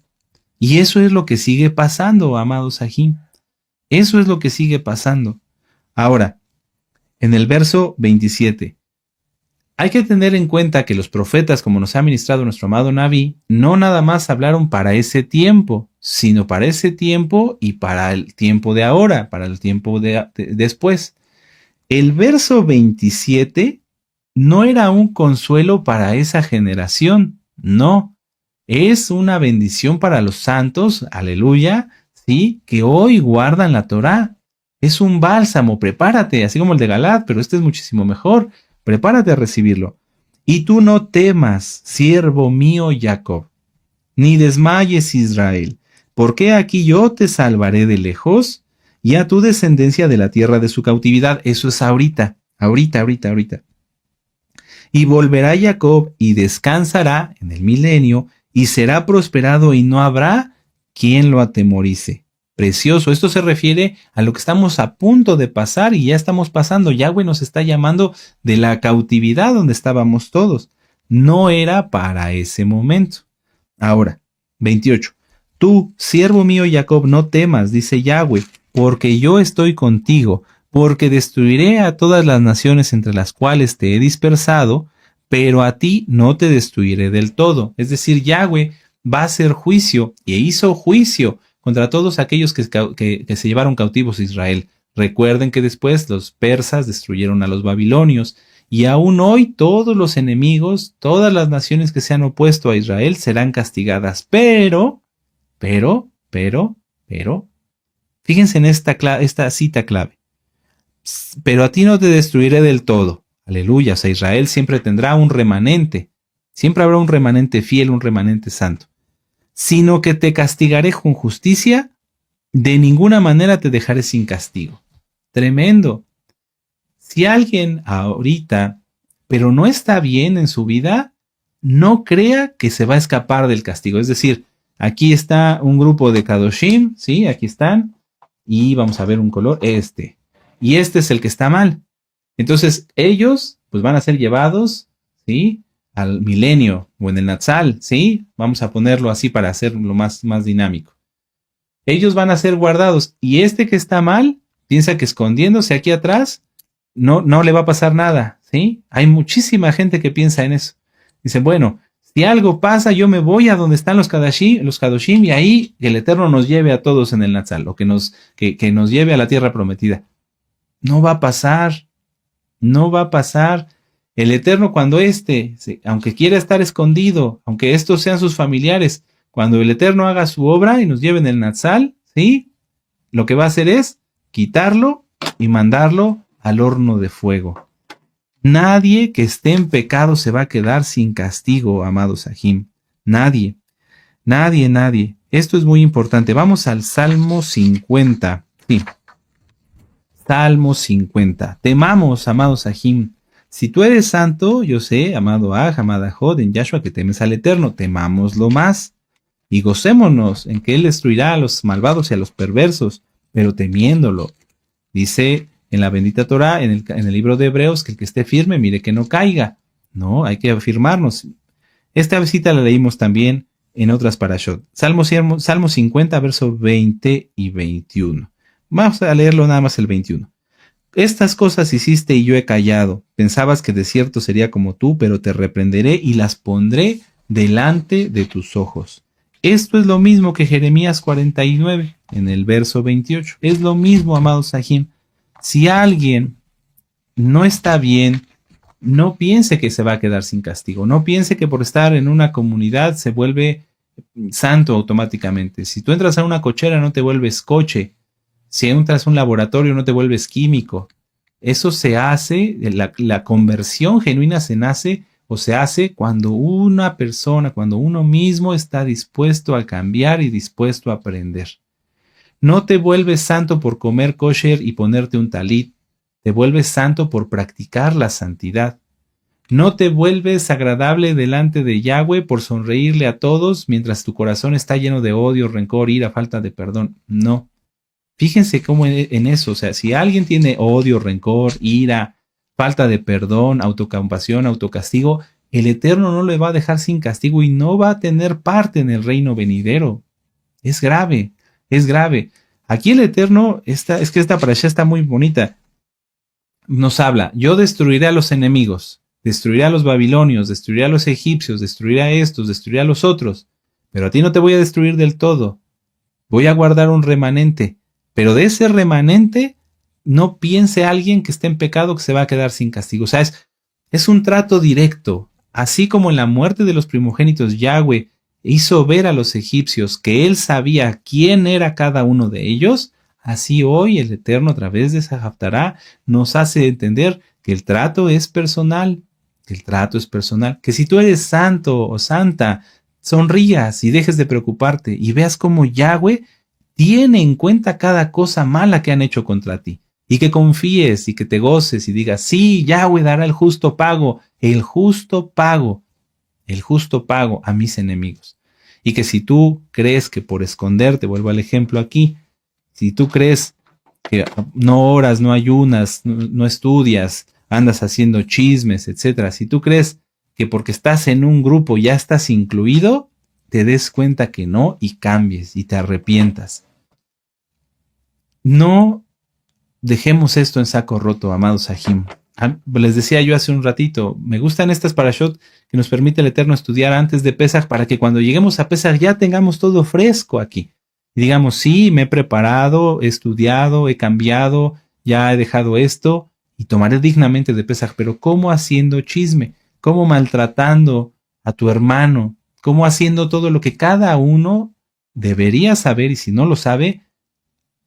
Y eso es lo que sigue pasando, amados Sahim. Eso es lo que sigue pasando. Ahora, en el verso 27, hay que tener en cuenta que los profetas, como nos ha ministrado nuestro amado Naví, no nada más hablaron para ese tiempo, sino para ese tiempo y para el tiempo de ahora, para el tiempo de después. El verso 27 no era un consuelo para esa generación, no. Es una bendición para los santos, aleluya, sí, que hoy guardan la Torá. Es un bálsamo, prepárate, así como el de Galad, pero este es muchísimo mejor. Prepárate a recibirlo. Y tú no temas, siervo mío Jacob, ni desmayes Israel, porque aquí yo te salvaré de lejos y a tu descendencia de la tierra de su cautividad. Eso es ahorita. Y volverá Jacob y descansará en el milenio y será prosperado y no habrá quien lo atemorice. Precioso, esto se refiere a lo que estamos a punto de pasar y ya estamos pasando. Yahweh nos está llamando de la cautividad donde estábamos todos. No era para ese momento. Ahora, 28. Tú, siervo mío Jacob, no temas, dice Yahweh, porque yo estoy contigo, porque destruiré a todas las naciones entre las cuales te he dispersado, pero a ti no te destruiré del todo. Es decir, Yahweh va a hacer juicio y hizo juicio contra todos aquellos que se llevaron cautivos a Israel. Recuerden que después los persas destruyeron a los babilonios y aún hoy todos los enemigos, todas las naciones que se han opuesto a Israel serán castigadas. Pero, fíjense en esta cita clave. Pero a ti no te destruiré del todo. Aleluya, o sea, Israel siempre tendrá un remanente. Siempre habrá un remanente fiel, un remanente santo. Sino que te castigaré con justicia, de ninguna manera te dejaré sin castigo. Tremendo. Si alguien ahorita, pero no está bien en su vida, no crea que se va a escapar del castigo. Es decir, aquí está un grupo de Kadoshim, ¿sí? Aquí están, y vamos a ver un color, y este es el que está mal. Entonces, ellos, pues van a ser llevados, ¿sí?, al milenio o en el Natsal, ¿sí? Vamos a ponerlo así para hacerlo más dinámico. Ellos van a ser guardados y este que está mal piensa que escondiéndose aquí atrás no le va a pasar nada, ¿sí? Hay muchísima gente que piensa en eso. Dicen, bueno, si algo pasa, yo me voy a donde están los Kadoshim y ahí el Eterno nos lleve a todos en el Natsal, o que nos lleve a la tierra prometida. No va a pasar, no va a pasar. El Eterno cuando aunque quiera estar escondido, aunque estos sean sus familiares, cuando el Eterno haga su obra y nos lleve en el Natsal, ¿sí? Lo que va a hacer es quitarlo y mandarlo al horno de fuego. Nadie que esté en pecado se va a quedar sin castigo, amados Sahim. Nadie, nadie, nadie. Esto es muy importante. Vamos al Salmo 50. Sí. Salmo 50. Temamos, amados Sahim. Si tú eres santo, yo sé, amado Aj, amada Jod, en Yahshua, que temes al Eterno, temámoslo más. Y gocémonos en que Él destruirá a los malvados y a los perversos, pero temiéndolo. Dice en la bendita Torah, en el libro de Hebreos, que el que esté firme, mire que no caiga. No, hay que afirmarnos. Esta cita la leímos también en otras parashot. Salmo 50, versos 20 y 21. Vamos a leerlo nada más el 21. Estas cosas hiciste y yo he callado. Pensabas que de cierto sería como tú, pero te reprenderé y las pondré delante de tus ojos. Esto es lo mismo que Jeremías 49, en el verso 28. Es lo mismo, amados Sahim. Si alguien no está bien, no piense que se va a quedar sin castigo. No piense que por estar en una comunidad se vuelve santo automáticamente. Si tú entras a una cochera, no te vuelves coche. Si entras a un laboratorio, no te vuelves químico. Eso se hace, la conversión genuina se hace cuando una persona, cuando uno mismo está dispuesto a cambiar y dispuesto a aprender. No te vuelves santo por comer kosher y ponerte un talit. Te vuelves santo por practicar la santidad. No te vuelves agradable delante de Yahweh por sonreírle a todos mientras tu corazón está lleno de odio, rencor, ira, falta de perdón. No. Fíjense cómo en eso, o sea, si alguien tiene odio, rencor, ira, falta de perdón, autocompasión, autocastigo, el Eterno no le va a dejar sin castigo y no va a tener parte en el reino venidero. Es grave, es grave. Aquí el Eterno, es que esta parashá está muy bonita. Nos habla, yo destruiré a los enemigos, destruiré a los babilonios, destruiré a los egipcios, destruiré a estos, destruiré a los otros, pero a ti no te voy a destruir del todo. Voy a guardar un remanente. Pero de ese remanente, no piense alguien que esté en pecado que se va a quedar sin castigo. O sea, es un trato directo. Así como en la muerte de los primogénitos, Yahweh hizo ver a los egipcios que él sabía quién era cada uno de ellos, así hoy el Eterno a través de esa Haftará nos hace entender que el trato es personal. Que el trato es personal. Que si tú eres santo o santa, sonrías y dejes de preocuparte y veas cómo Yahweh tiene en cuenta cada cosa mala que han hecho contra ti, y que confíes y que te goces y digas, sí, Yahweh dará el justo pago a mis enemigos. Y que si tú crees que por esconderte, vuelvo al ejemplo aquí, si tú crees que no oras, no ayunas, no estudias, andas haciendo chismes, etcétera, si tú crees que porque estás en un grupo ya estás incluido, te des cuenta que no y cambies y te arrepientas. No dejemos esto en saco roto, amados Sahim. Les decía yo hace un ratito, me gustan estas parashot que nos permite el Eterno estudiar antes de Pesach para que cuando lleguemos a Pesach ya tengamos todo fresco aquí. Y digamos, sí, me he preparado, he estudiado, he cambiado, ya he dejado esto y tomaré dignamente de Pesach, pero ¿cómo haciendo chisme? ¿Cómo maltratando a tu hermano? ¿Cómo haciendo todo lo que cada uno debería saber? Y si no lo sabe,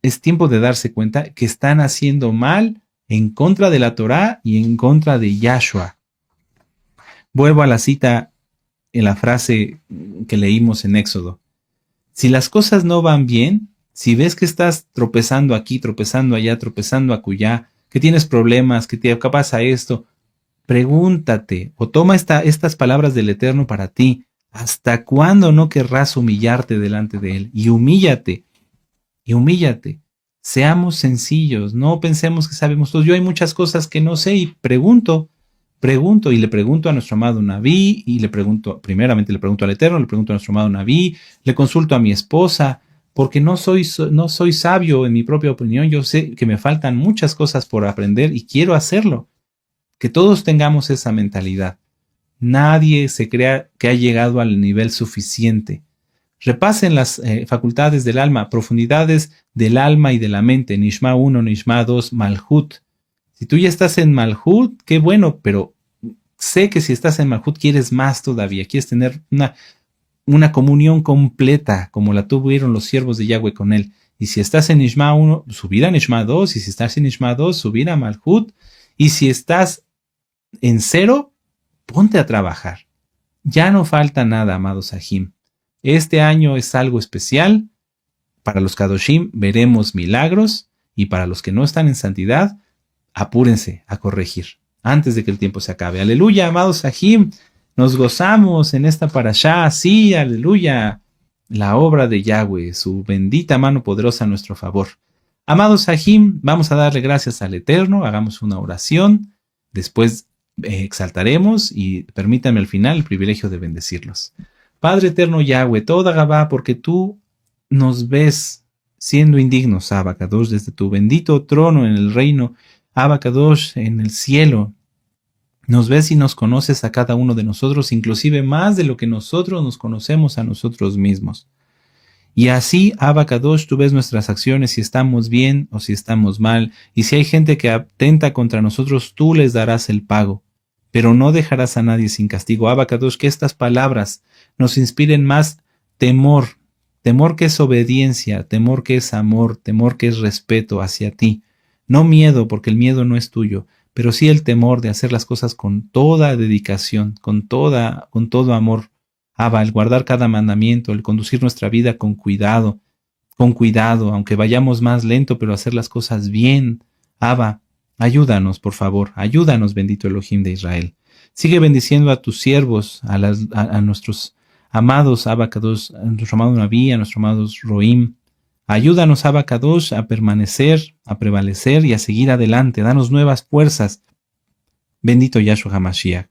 es tiempo de darse cuenta que están haciendo mal en contra de la Torá y en contra de Yahshua. Vuelvo a la cita en la frase que leímos en Éxodo. Si las cosas no van bien, si ves que estás tropezando aquí, tropezando allá, tropezando acullá, que tienes problemas, que te pasa esto, pregúntate o toma estas palabras del Eterno para ti. ¿Hasta cuándo no querrás humillarte delante de Él? Y humíllate. Seamos sencillos, no pensemos que sabemos todo. Yo hay muchas cosas que no sé y pregunto y le pregunto a nuestro amado Naví y primeramente le pregunto al Eterno, le pregunto a nuestro amado Naví, le consulto a mi esposa, porque no soy sabio en mi propia opinión. Yo sé que me faltan muchas cosas por aprender y quiero hacerlo. Que todos tengamos esa mentalidad. Nadie se crea que ha llegado al nivel suficiente. Repasen las facultades del alma, profundidades del alma y de la mente. Nishma 1, Nishma 2, Malhut. Si tú ya estás en Malhut, qué bueno, pero sé que si estás en Malhut quieres más todavía, quieres tener una comunión completa como la tuvieron los siervos de Yahweh con él. Y si estás en Ishma 1, subir a Ishma 2, y si estás en Ishma 2, subir a Malhut, y si estás en 0, ponte a trabajar. Ya no falta nada, amados Sahim. Este año es algo especial. Para los Kadoshim veremos milagros, y para los que no están en santidad, apúrense a corregir antes de que el tiempo se acabe. Aleluya, amados Sahim. Nos gozamos en esta parashá. Sí, aleluya. La obra de Yahweh, su bendita mano poderosa a nuestro favor. Amados Sahim, vamos a darle gracias al Eterno. Hagamos una oración. Después exaltaremos y permítanme al final el privilegio de bendecirlos. Padre eterno Yahweh, toda Gabá, porque tú nos ves siendo indignos, Abacadosh, desde tu bendito trono en el reino, Abacadosh, en el cielo. Nos ves y nos conoces a cada uno de nosotros, inclusive más de lo que nosotros nos conocemos a nosotros mismos. Y así, Abacadosh, tú ves nuestras acciones, si estamos bien o si estamos mal, y si hay gente que atenta contra nosotros, tú les darás el pago, pero no dejarás a nadie sin castigo. Abacadosh, que estas palabras nos inspiren más temor, temor que es obediencia, temor que es amor, temor que es respeto hacia ti. No miedo, porque el miedo no es tuyo, pero sí el temor de hacer las cosas con toda dedicación, con todo amor. Abba, el guardar cada mandamiento, el conducir nuestra vida con cuidado, aunque vayamos más lento, pero hacer las cosas bien. Abba, ayúdanos, por favor, ayúdanos, bendito Elohim de Israel. Sigue bendiciendo a tus siervos, a nuestros amados Abacados, a nuestro amado Naví, a nuestros amados Roim. Ayúdanos, Abacados, a permanecer, a prevalecer y a seguir adelante. Danos nuevas fuerzas. Bendito Yahshua HaMashiach.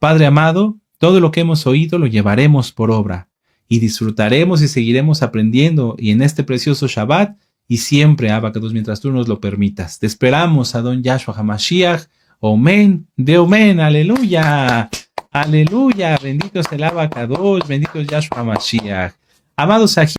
Padre amado, todo lo que hemos oído lo llevaremos por obra y disfrutaremos y seguiremos aprendiendo y en este precioso Shabbat y siempre, Abacados, mientras tú nos lo permitas. Te esperamos, Adon Yahshua HaMashiach. Omen, de Omen, aleluya, aleluya. Bendito es el Abacados, bendito es Yahshua HaMashiach. Amados aquí.